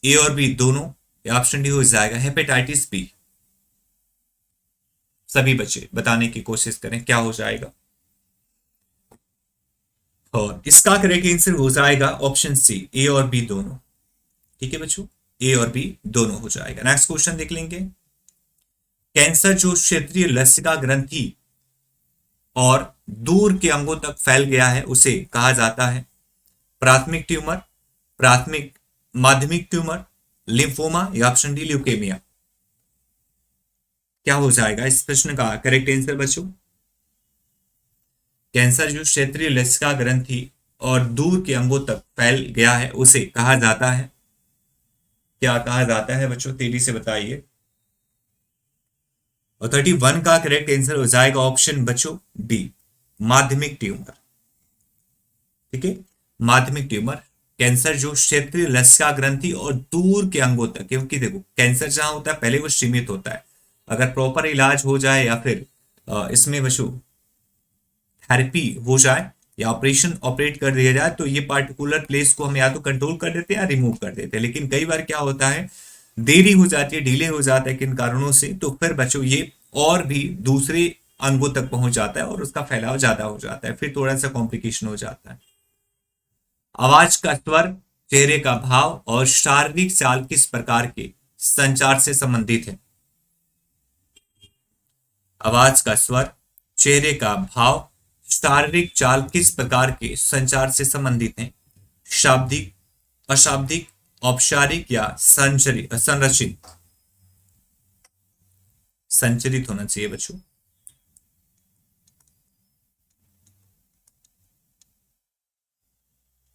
ए और बी दोनों, या ऑप्शन डी हो जाएगा हेपेटाइटिस बी। सभी बच्चे बताने की कोशिश करें क्या हो जाएगा, और इसका करेक्ट आंसर हो जाएगा ऑप्शन सी, ए और बी दोनों। ठीक है बच्चों, ए और बी दोनों हो जाएगा। नेक्स्ट क्वेश्चन देख लेंगे। कैंसर जो क्षेत्रीय लसिका ग्रंथि और दूर के अंगों तक फैल गया है उसे कहा जाता है प्राथमिक ट्यूमर, प्राथमिक माध्यमिक ट्यूमर, लिम्फोमा, या ऑप्शन डी ल्यूकेमिया। क्या हो जाएगा इस प्रश्न का करेक्ट आंसर बच्चों। कैंसर जो क्षेत्रीय लसिका ग्रंथि और दूर के अंगों तक फैल गया है उसे कहा जाता है, क्या कहा जाता है बच्चों, तेजी से बताइए। और 31 का करेक्ट आंसर हो जाएगा ऑप्शन बच्चों बी, माध्यमिक ट्यूमर। ठीक है, माध्यमिक ट्यूमर, कैंसर जो क्षेत्रीय लसिका ग्रंथि और दूर के अंगों तक, क्योंकि देखो कैंसर जहां होता है पहले वो सीमित होता है, अगर प्रॉपर इलाज हो जाए या फिर इसमें बच्चों थेरेपी हो जाए या ऑपरेशन ऑपरेट कर दिया जाए तो ये पार्टिकुलर प्लेस को हम या तो कंट्रोल कर देते हैं या रिमूव कर देते हैं। लेकिन कई बार क्या होता है, देरी हो जाती है, डिले हो जाता है किन कारणों से, तो फिर बच्चों ये और भी दूसरे अंगों तक पहुंच जाता है और उसका फैलाव ज्यादा हो जाता है, फिर थोड़ा सा कॉम्प्लिकेशन हो जाता है। आवाज का स्वर, चेहरे का भाव और शारीरिक चाल किस प्रकार के संचार से संबंधित है। आवाज का स्वर, चेहरे का भाव, शारीरिक चाल किस प्रकार के संचार से संबंधित हैं। शाब्दिक, अशाब्दिक, औपचारिक, या संरचित। संचरित होना चाहिए बच्चों।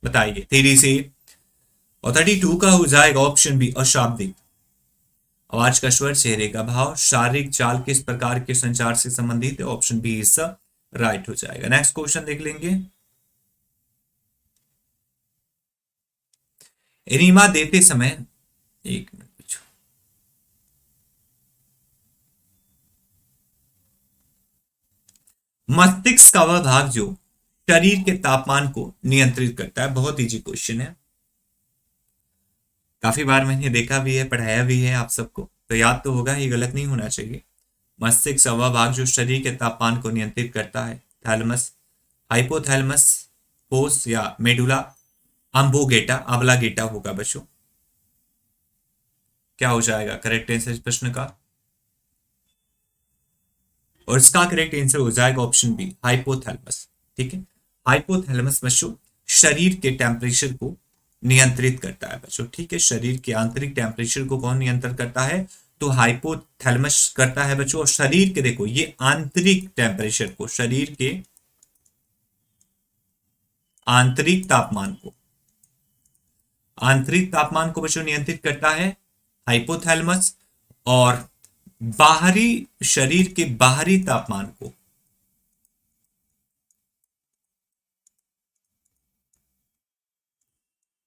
बताइए तेजी से। और 32 का हो जाएगा ऑप्शन बी, अशाब्दिक। आवाज का स्वर, चेहरे का भाव, शारीरिक चाल किस प्रकार के संचार से संबंधित है, ऑप्शन बी इज राइट हो जाएगा। नेक्स्ट क्वेश्चन देख लेंगे। एनीमा देते समय, एक मिनट, मस्तिष्क का वह भाग जो शरीर के तापमान को नियंत्रित करता है। बहुत इजी क्वेश्चन है, काफी बार मैंने देखा भी है, पढ़ाया भी है आप सबको, तो याद तो होगा, ये गलत नहीं होना चाहिए। मस्तिष्क का वह भाग जो शरीर के तापमान को नियंत्रित करता है, थैलेमस, हाइपोथैलेमस, पोस या मेडुला अम्बोगेटा, अबलागेटा होगा बच्चों। क्या हो जाएगा करेक्ट आंसर इस प्रश्न का? और इसका करेक्ट आंसर हो जाएगा ऑप्शन बी, हाइपोथैलेमस। ठीक है, हाइपोथैलेमस बच्चों शरीर के टेम्परेचर को नियंत्रित करता है बच्चों। ठीक है, शरीर के आंतरिक टेम्परेचर को कौन नियंत्रित करता है? तो हाइपोथैलेमस करता है बच्चों। और शरीर के देखो ये आंतरिक टेम्परेचर को, शरीर के आंतरिक तापमान को, आंतरिक तापमान को बच्चों नियंत्रित करता है हाइपोथैलेमस। और बाहरी, शरीर के बाहरी तापमान को,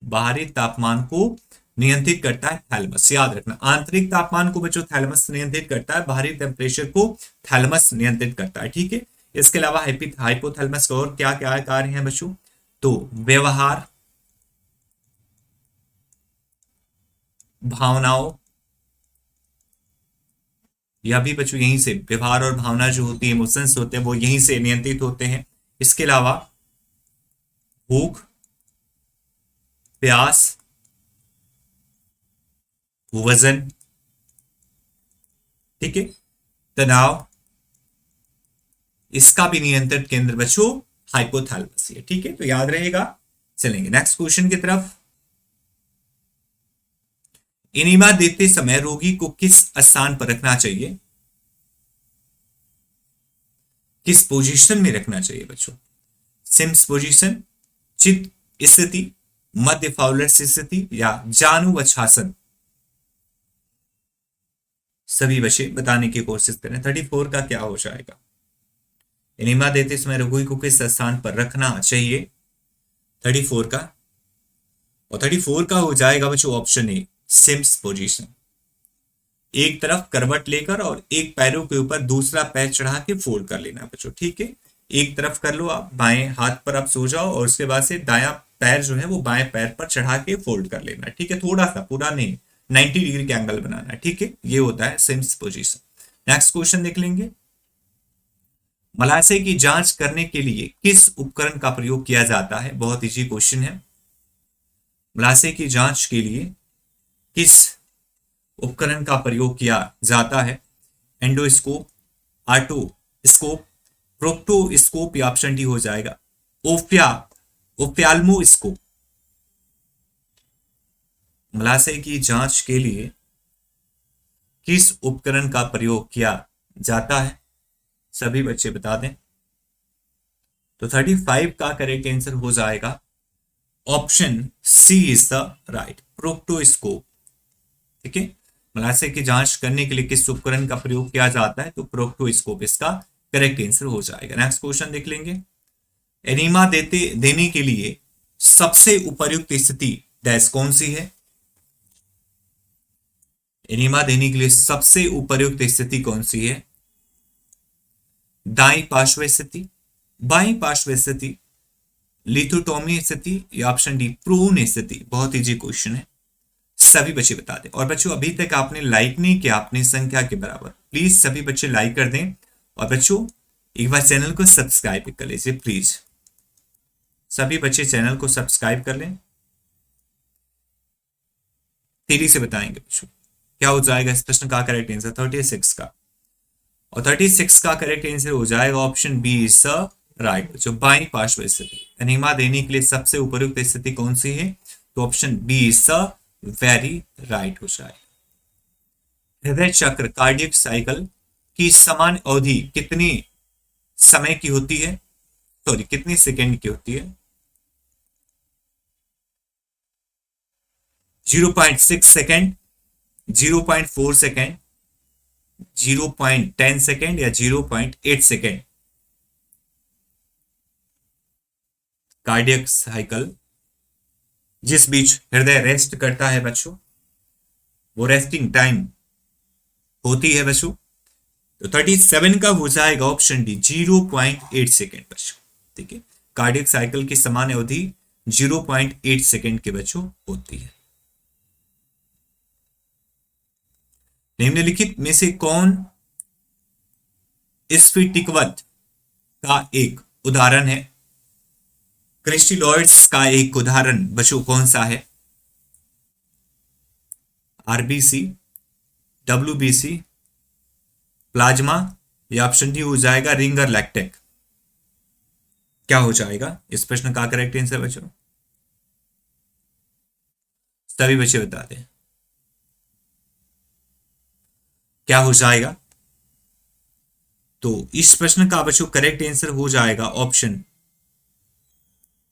बाहरी तापमान को नियंत्रित करता है थैलेमस। याद रखना, आंतरिक तापमान को बच्चों थैलेमस नियंत्रित करता है, बाहरी टेम्परेचर को थैलेमस नियंत्रित करता है। ठीक है, इसके अलावा हाइपोथैलेमस का और क्या क्या कार्य हैं बच्चों? तो व्यवहार, भावनाओं, यह भी बच्चों यहीं से, व्यवहार और भावना जो होती है, इमोशंस होते हैं, वो यहीं से नियंत्रित होते हैं। इसके अलावा भूख, प्यास, वजन, ठीक है, तनाव, इसका भी नियंत्रण केंद्र बच्चों हाइपोथैलेमस है। ठीक है, तो याद रहेगा। चलेंगे नेक्स्ट क्वेश्चन की तरफ। इनिमा देते समय रोगी को किस स्थान पर रखना चाहिए? किस पोजीशन में रखना चाहिए बच्चों? सिम्स पोजीशन, चित स्थिति, मध्य फाउलर स्थिति या जानुवच्छासन? सभी बच्चे बताने की कोशिश करें। 34 का क्या हो जाएगा? एनिमा देते समय रोगी को किस स्थान पर रखना चाहिए? 34 का, और 34 का हो जाएगा बच्चों ऑप्शन ए, सिम्स पोजीशन। एक तरफ करवट लेकर और एक पैरों के ऊपर दूसरा पैर चढ़ा के फोल्ड कर लेना बच्चों। ठीक है, एक तरफ कर लो आप, बाएं हाथ पर आप सो जाओ और उसके बाद से दायां पैर जो है वो बाएं पैर पर चढ़ा के फोल्ड कर लेना। ठीक है, थोड़ा सा, पूरा नहीं, 90 डिग्री का एंगल बनाना है। ठीक है, ये होता है सिम्स पोजीशन। नेक्स्ट क्वेश्चन देख लेंगे। मलाशय की जांच करने के लिए किस उपकरण का प्रयोग किया जाता है? बहुत इजी क्वेश्चन है। मलाशय की जांच के लिए किस उपकरण का प्रयोग किया जाता है? एंडोस्कोप, आर्टोस्कोप, प्रोक्टोस्कोप या ऑप्शन डी हो जाएगा ओफ्थाल्मोस्कोप। मलाशय की जांच के लिए किस उपकरण का प्रयोग किया जाता है? सभी बच्चे बता दें। तो 35 का करेक्ट आंसर हो जाएगा option C is the right, proctoscope. ठीक है, मलाशय की जांच करने के लिए किस उपकरण का प्रयोग किया जाता है? तो प्रोक्टोस्कोप इसका करेक्ट आंसर हो जाएगा। नेक्स्ट क्वेश्चन देख लेंगे। एनीमा देने के लिए सबसे उपयुक्त स्थिति डैश कौन सी है? एनीमा देने के लिए सबसे उपयुक्त स्थिति कौन सी है? दाई पार्श्व स्थिति, बाई पार्श्व स्थिति, लिथोटोमी स्थिति या ऑप्शन डी प्रून स्थिति? बहुत इजी क्वेश्चन है, सभी बच्चे बता दें। और बच्चों अभी तक आपने लाइक नहीं किया अपनी संख्या के बराबर, प्लीज सभी बच्चे लाइक कर दें। और बच्चों एक बार चैनल को सब्सक्राइब कर लीजिए प्लीज, सभी बच्चे चैनल को सब्सक्राइब कर लें। तेजी से बताएंगे बच्चों क्या हो जाएगा इस प्रश्न का करेक्ट आंसर 36 का। और 36 का करेक्ट आंसर हो जाएगा option B is the right, जो बाई पार्श्व स्थिति। एनीमा देने के लिए सबसे उपयुक्त स्थिति कौन सी है? तो option B is the very right हो जाएगा। हृदय चक्र कार्डियक साइकिल की समान अवधि कितनी समय की होती है? सॉरी, कितनी सेकेंड की होती है? 0.6 सेकेंड, 0.4 सेकेंड, 0.10 सेकेंड या 0.8 सेकेंड? कार्डियक साइकिल जिस बीच हृदय रेस्ट करता है बच्चों, वो रेस्टिंग टाइम होती है बच्चों। तो 37 का हो जाएगा ऑप्शन डी 0.8 सेकेंड बच्चों। ठीक है, कार्डियक साइकिल की समान अवधि 0.8 सेकेंड के बच्चों होती है। निम्नलिखित में से कौन स्फटिकवत का एक उदाहरण है? क्रिस्टलोइड्स का एक उदाहरण बच्चों कौन सा है? आरबीसी, डब्ल्यूबीसी, प्लाज्मा, या ऑप्शन डी हो जाएगा रिंगर लैक्टेक। क्या हो जाएगा इस प्रश्न का करेक्ट आंसर बच्चों? सभी बच्चे बता दें क्या हो जाएगा। तो इस प्रश्न का बच्चों करेक्ट आंसर हो जाएगा ऑप्शन,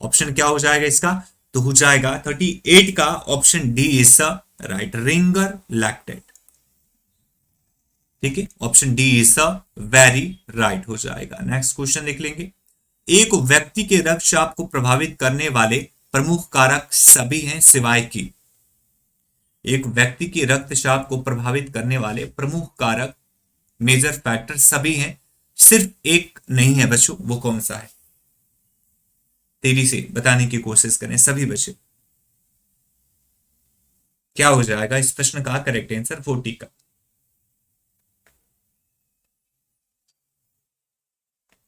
ऑप्शन क्या हो जाएगा इसका? तो हो जाएगा 38 का option D is the right, Ringer lactate. ठीक है, option D is the very right हो जाएगा। नेक्स्ट क्वेश्चन देख लेंगे। एक व्यक्ति के रक्तचाप को प्रभावित करने वाले प्रमुख कारक सभी हैं सिवाय की। एक व्यक्ति के रक्तचाप को प्रभावित करने वाले प्रमुख कारक, मेजर फैक्टर सभी हैं, सिर्फ एक नहीं है बच्चों, वो कौन सा है? तेजी से बताने की कोशिश करें सभी बच्चे। क्या हो जाएगा इस प्रश्न का करेक्ट आंसर 40 का?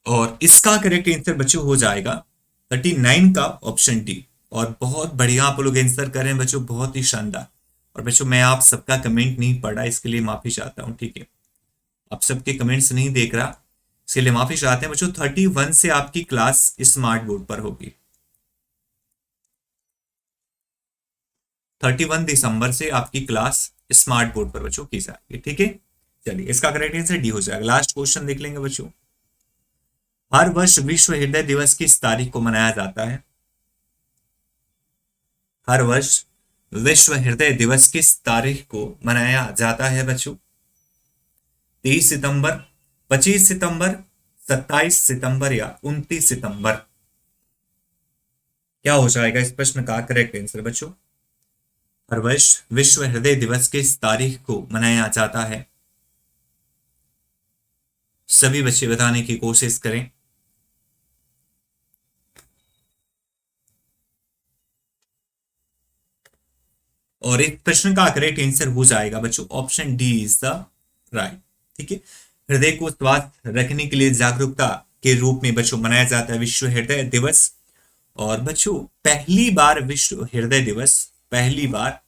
और इसका करेक्ट आंसर बच्चों हो जाएगा 39 का ऑप्शन डी। और बहुत बढ़िया आप लोग आंसर कर रहे हैं बच्चों, बहुत ही शानदार। और बच्चों मैं आप सबका कमेंट नहीं पढ़ा, इसके लिए माफी चाहता हूं। ठीक है, आप सबके कमेंट्स नहीं देख रहा, इसके लिए माफी चाहते हैं बच्चों। 31 से आपकी क्लास स्मार्ट बोर्ड पर होगी, 31 दिसंबर से आपकी क्लास स्मार्ट बोर्ड पर बच्चों की जाएगी। ठीक है, चलिए इसका करेक्ट आंसर डी हो जाएगा। लास्ट क्वेश्चन देख लेंगे बच्चों। हर वर्ष विश्व हृदय दिवस किस तारीख को मनाया जाता है? हर वर्ष विश्व हृदय दिवस किस तारीख को मनाया जाता है बच्चों? 30 सितंबर, 25 सितंबर, 27 सितंबर या 29 सितंबर? क्या हो जाएगा इस प्रश्न का करेक्ट आंसर बच्चों? हर वर्ष विश्व हृदय दिवस किस तारीख को मनाया जाता है? सभी बच्चे बताने की कोशिश करें। और एक प्रश्न का करेक्ट आंसर हो जाएगा बच्चों option D is the right. ठीक है, हृदय को स्वस्थ रखने के लिए जागरूकता के रूप में बच्चों मनाया जाता है विश्व हृदय दिवस। और बच्चों पहली बार विश्व हृदय दिवस पहली बार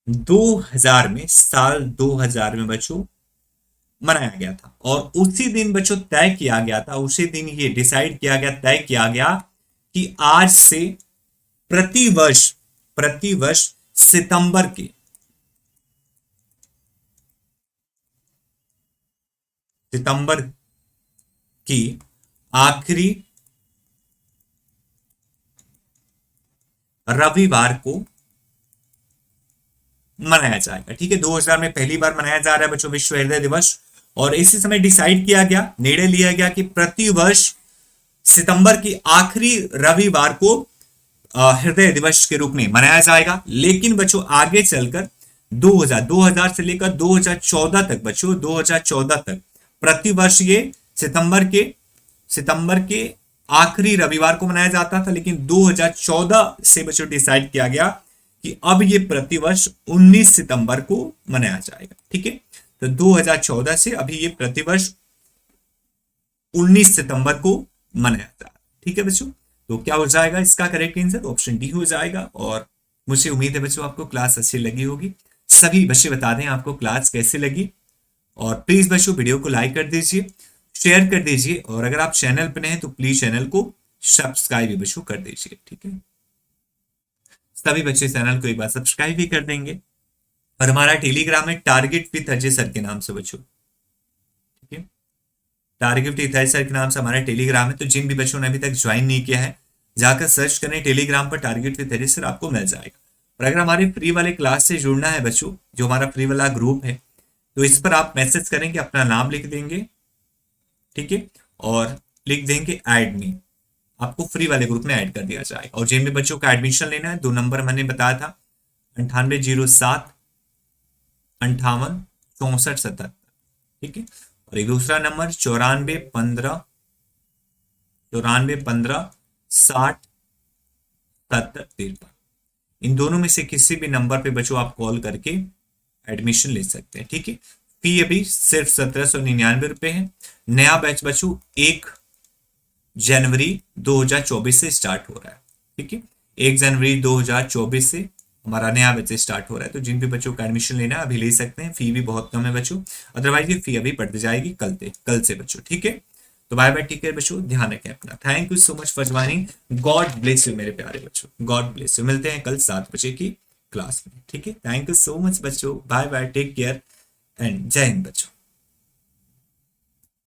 2000 में, साल 2000 में बच्चों मनाया गया था। और उसी दिन बच्चों तय किया गया था, उसी दिन ये डिसाइड किया गया, तय किया गया कि आज से प्रतिवर्ष सितंबर की आखिरी रविवार को मनाया जाएगा। ठीक है, 2000 में पहली बार मनाया जा रहा है बच्चों विश्व हृदय दिवस। और इसी समय डिसाइड किया गया, निर्णय लिया गया कि प्रतिवर्ष सितंबर की आखिरी रविवार को हृदय दिवस के रूप में मनाया जाएगा। लेकिन बच्चों आगे चलकर 2000 से लेकर 2014 तक बच्चों, 2014 तक प्रतिवर्ष ये सितंबर के आखिरी रविवार को मनाया जाता था। लेकिन 2014 से बच्चों डिसाइड किया गया कि अब ये प्रतिवर्ष 19 सितंबर को मनाया जाएगा। ठीक है, तो 2014 से अभी ये प्रतिवर्ष 19 सितंबर को मनाया जाएगा। ठीक है बच्चों, तो क्या हो जाएगा इसका करेक्ट आंसर? ऑप्शन डी हो जाएगा। और मुझे उम्मीद है बच्चों आपको क्लास अच्छी लगी होगी। सभी बच्चे बता दें आपको क्लास कैसी लगी। और प्लीज बच्चों वीडियो को लाइक कर दीजिए, शेयर कर दीजिए। और अगर आप चैनल पर हैं तो प्लीज चैनल को सब्सक्राइब भी बच्चों कर दीजिए। ठीक है, सभी बच्चे चैनल को एक बार सब्सक्राइब भी कर देंगे। और हमारा टेलीग्राम है टारगेट विद अजय सर के नाम से बच्चों। ठीक है, टारगेट विद अजय सर के नाम से हमारा टेलीग्राम है। तो जिन भी बच्चों ने अभी तक ज्वाइन नहीं किया है जाकर सर्च करें टेलीग्राम पर टारगेट विद अजय सर, आपको मिल जाएगा। और अगर हमारे फ्री वाले क्लास से जुड़ना है बच्चों, जो हमारा फ्री वाला ग्रुप है, तो इस पर आप मैसेज करेंगे, अपना नाम लिख देंगे। ठीक है, और लिख देंगे ऐड मी, आपको फ्री वाले ग्रुप में ऐड कर दिया जाएगा। और जिन भी बच्चों का एडमिशन लेना है 2 नंबर मैंने बताया था 9807 58 64 77। ठीक है, और एक दूसरा नंबर 9415 60 70 53। इन दोनों में से किसी भी नंबर पे बच्चों आप कॉल करके एडमिशन ले सकते हैं। ठीक है, फी अभी सिर्फ 1799 रुपए है। नया बैच बच्चों 1 जनवरी 2024 से स्टार्ट हो रहा है। ठीक है, 1 जनवरी 2024 से हमारा नया बैच स्टार्ट हो रहा है। तो जिन भी बच्चों का एडमिशन लेना है अभी ले सकते हैं, फी भी बहुत कम है बच्चों, अदरवाइज ये फी अभी बढ़ती जाएगी कल से बच्चों। ठीक है, तो बाय बाय, टेक केयर बच्चों, ध्यान रखें अपना। Thank you so much for joining, God bless you मेरे प्यारे बच्चों, गॉड ब्लेस यू। मिलते हैं कल 7 बजे की क्लास में। ठीक है, थैंक यू सो मच बच्चों, bye bye, take care and जय हिंद बच्चों।